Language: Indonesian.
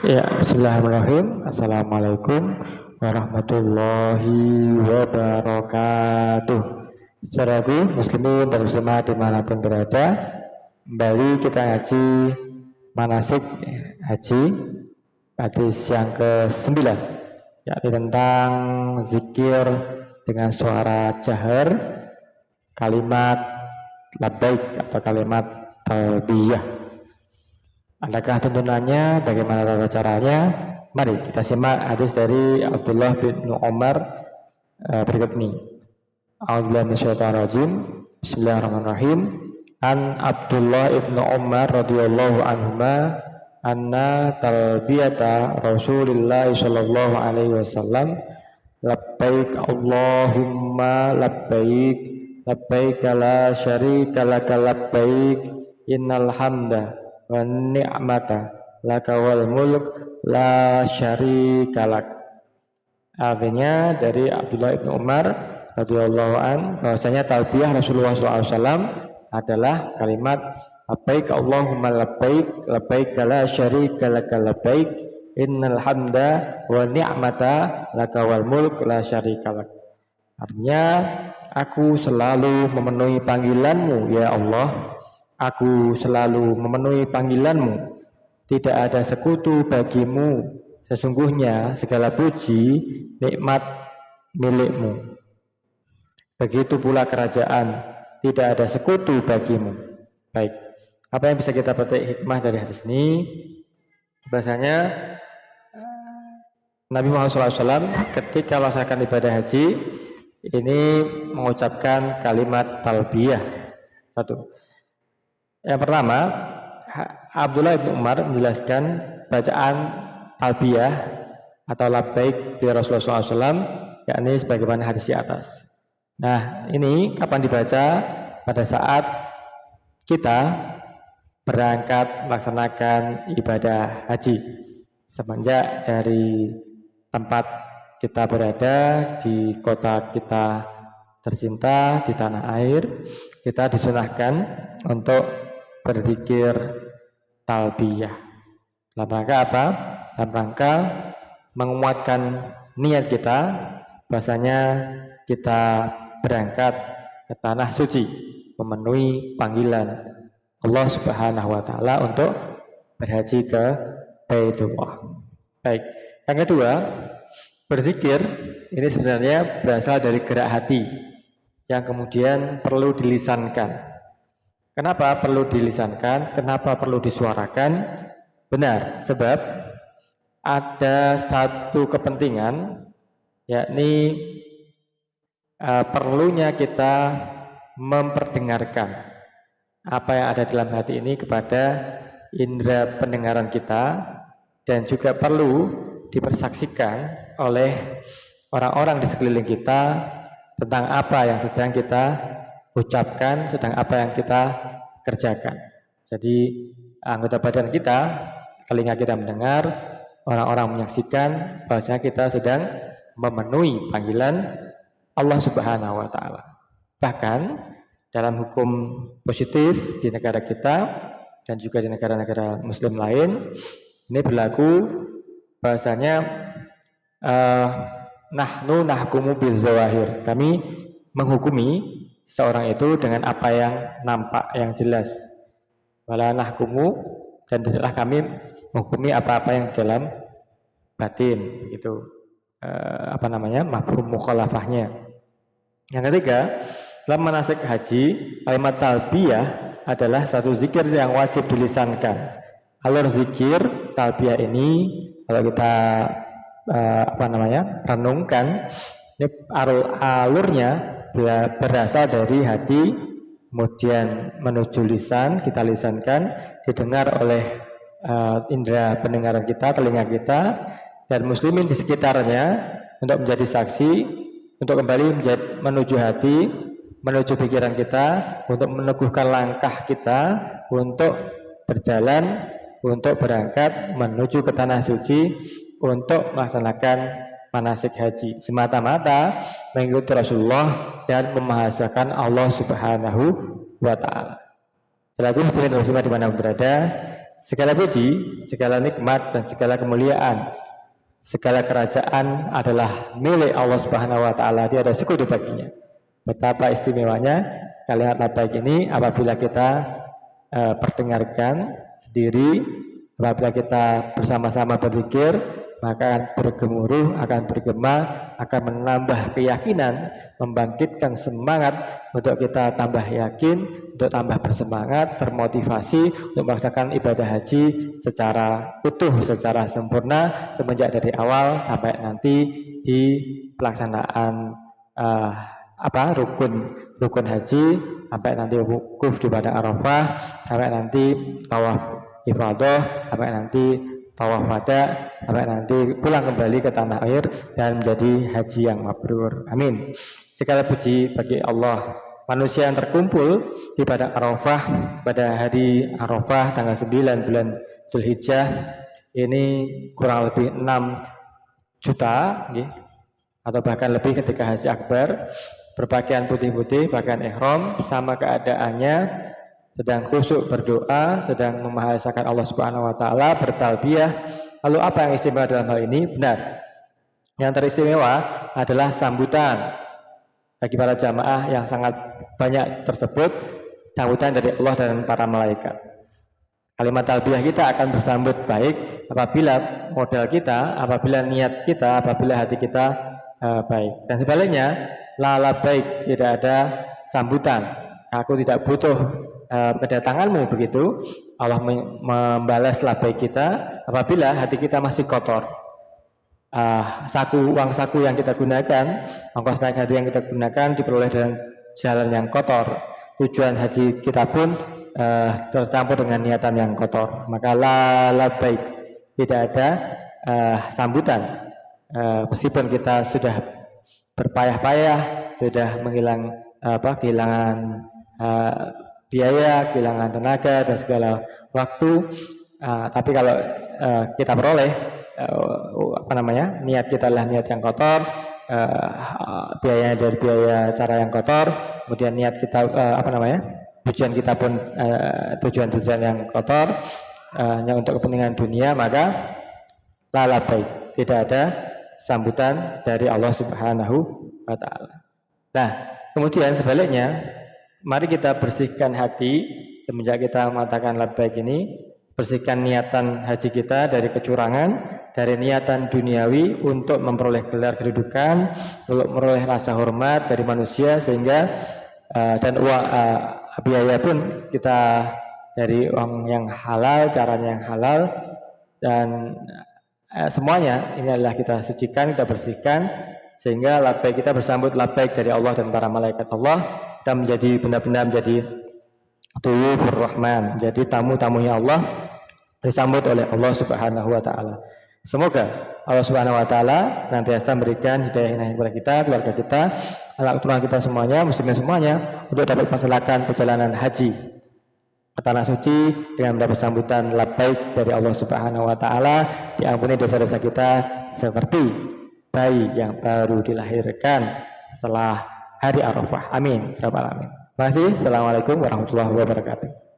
Ya, bismillahirrahmanirrahim. Assalamualaikum warahmatullahi wabarakatuh. Saudaraku muslimin dan muslimah dimanapun berada, kembali kita ngaji manasik haji hadis yang ke-9, yakni tentang zikir dengan suara jahar, kalimat labbaik atau kalimat talbiyah. Adakah tuntunannya? Bagaimana tata caranya? Mari kita simak hadis dari Abdullah bin Umar berikut ini. A'udzubillahi minasyaitonir rajim. Bismillahirrahmanirrahim. An Abdullah ibn Umar radhiyallahu anhuma anna talbiyata Rasulillah sallallahu alaihi wasallam labbaik Allahumma labbaik labbaik la syarika laka labbaik innal hamda wa ni'mata laka wal mulk la syarika lak. Artinya dari Abdullah bin Umar radhiyallahu an bahwasanya talbiyah Rasulullah SAW adalah kalimat labbaik Allahumma labbaik labbaik la syarika laka labbaik innal hamda wa ni'mata laka wal mulk la syarika lak. Artinya, aku selalu memenuhi panggilanmu ya Allah. Aku selalu memenuhi panggilanmu. Tidak ada sekutu bagimu. Sesungguhnya segala puji nikmat milikmu. Begitu pula kerajaan. Tidak ada sekutu bagimu. Baik. Apa yang bisa kita petik hikmah dari hadis ini? Bahasanya Nabi Muhammad SAW ketika melaksanakan ibadah haji ini mengucapkan kalimat talbiyah. Satu. Yang pertama, Abdullah bin Umar menjelaskan bacaan talbiyah atau labbaik di Rasulullah SAW, yakni sebagaimana hadis di atas. Nah, ini kapan dibaca? Pada saat kita berangkat melaksanakan ibadah haji. Semenjak dari tempat kita berada di kota kita tercinta di tanah air, kita disunahkan untuk berzikir talbiyah. Dalam rangka apa? Dalam rangka menguatkan niat kita, bahasanya kita berangkat ke tanah suci, memenuhi panggilan Allah Subhanahu wa taala untuk berhaji ke Baitullah. Baik. Yang kedua, berzikir ini sebenarnya berasal dari gerak hati yang kemudian perlu dilisankan. Kenapa perlu dilisankan? Kenapa perlu disuarakan? Benar, sebab ada satu kepentingan, yakni perlunya kita memperdengarkan apa yang ada dalam hati ini kepada indera pendengaran kita, dan juga perlu dipersaksikan oleh orang-orang di sekeliling kita tentang apa yang sedang kita ucapkan, sedang apa yang kita kerjakan. Jadi anggota badan kita, telinga kita mendengar, orang-orang menyaksikan bahwasanya kita sedang memenuhi panggilan Allah Subhanahu wa taala. Bahkan dalam hukum positif di negara kita dan juga di negara-negara muslim lain, ini berlaku bahwasanya nahnu nahkumu bil zawahir. Kami menghukumi seorang itu dengan apa yang nampak, yang jelas. Wala nahkumu, dan tidaklah kami menghukumi apa-apa yang dalam batin, begitu. Mafhum mukhalafahnya. Yang ketiga, dalam manasik haji, kalimat talbiyah adalah satu zikir yang wajib dilisankan. Alur zikir talbiyah ini kalau kita renungkan, ini alurnya berasal dari hati, kemudian menuju lisan, kita lisankan, didengar oleh indera pendengaran kita, telinga kita, dan muslimin di sekitarnya untuk menjadi saksi, untuk kembali menuju hati, menuju pikiran kita, untuk meneguhkan langkah kita, untuk berjalan, untuk berangkat menuju ke tanah suci, untuk melaksanakan manasik haji, semata-mata mengikuti Rasulullah dan memahasakan Allah Subhanahu wa taala. Selaku hadirin muslimah di mana berada, segala puji, segala nikmat dan segala kemuliaan, segala kerajaan adalah milik Allah Subhanahu wa taala, tiada sekutu baginya. Betapa istimewanya kalimat labbaik ini apabila kita perdengarkan sendiri, apabila kita bersama-sama berzikir, maka akan bergemuruh, akan bergema, akan menambah keyakinan, membangkitkan semangat untuk kita tambah yakin, untuk tambah bersemangat, termotivasi untuk melaksanakan ibadah haji secara utuh, secara sempurna semenjak dari awal sampai nanti di pelaksanaan rukun haji, sampai nanti wukuf di padang Arafah, sampai nanti tawaf ifadah, sampai nanti tawaf wada, sampai nanti pulang kembali ke tanah air dan menjadi haji yang mabrur. Amin. Segala puji bagi Allah. Manusia yang terkumpul di padang Arafah pada hari Arafah tanggal 9 bulan Dzulhijjah ini kurang lebih 6 juta, atau bahkan lebih ketika haji akbar, berpakaian putih-putih, pakaian ihram, sama keadaannya sedang khusyuk berdoa, sedang memahasiskan Allah Subhanahu wa taala, bertalbiyah. Lalu apa yang istimewa dalam hal ini? Benar. Yang teristimewa adalah sambutan bagi para jamaah yang sangat banyak tersebut, sambutan dari Allah dan para malaikat. Kalimat talbiyah kita akan bersambut baik apabila modal kita, apabila niat kita, apabila hati kita baik. Dan sebaliknya, la labbaik, tidak ada sambutan. Aku tidak butuh kedatanganmu, begitu Allah membalas labbaik kita apabila hati kita masih kotor. Uang saku yang kita gunakan, ongkos naik haji yang kita gunakan diperoleh dengan jalan yang kotor. Tujuan haji kita pun tercampur dengan niatan yang kotor. Maka la labbaik, tidak ada sambutan. Meskipun kita sudah berpayah-payah, sudah kehilangan biaya, kehilangan tenaga dan segala waktu, tapi kalau kita peroleh niat kita adalah niat yang kotor, biayanya dari biaya cara yang kotor, kemudian niat kita tujuan kita pun tujuan yang kotor, hanya untuk kepentingan dunia, maka la labbaik, tidak ada sambutan dari Allah Subhanahu wa taala. Nah, kemudian sebaliknya, mari kita bersihkan hati semenjak kita mengatakan labbaik ini, bersihkan niatan haji kita dari kecurangan, dari niatan duniawi untuk memperoleh gelar kedudukan, untuk memperoleh rasa hormat dari manusia, sehingga dan uang biaya pun kita dari uang yang halal, caranya yang halal, dan semuanya ini adalah kita sucikan, kita bersihkan, sehingga labbaik kita bersambut labbaik dari Allah dan para malaikat Allah, kita menjadi benar-benar menjadi Duyufur Rahman, jadi tamu-tamunya Allah, disambut oleh Allah Subhanahu wa taala. Semoga Allah Subhanahu wa taala senantiasa memberikan hidayah kepada kita, keluarga kita, anak keturunan kita semuanya, muslimin semuanya, untuk dapat melaksanakan perjalanan haji ke tanah suci dengan mendapat sambutan labbaik dari Allah Subhanahu wa taala, diampuni dosa-dosa kita seperti bayi yang baru dilahirkan setelah hari Arafah. Amin. Rabbal alamin. Terima kasih. Assalamualaikum warahmatullahi wabarakatuh.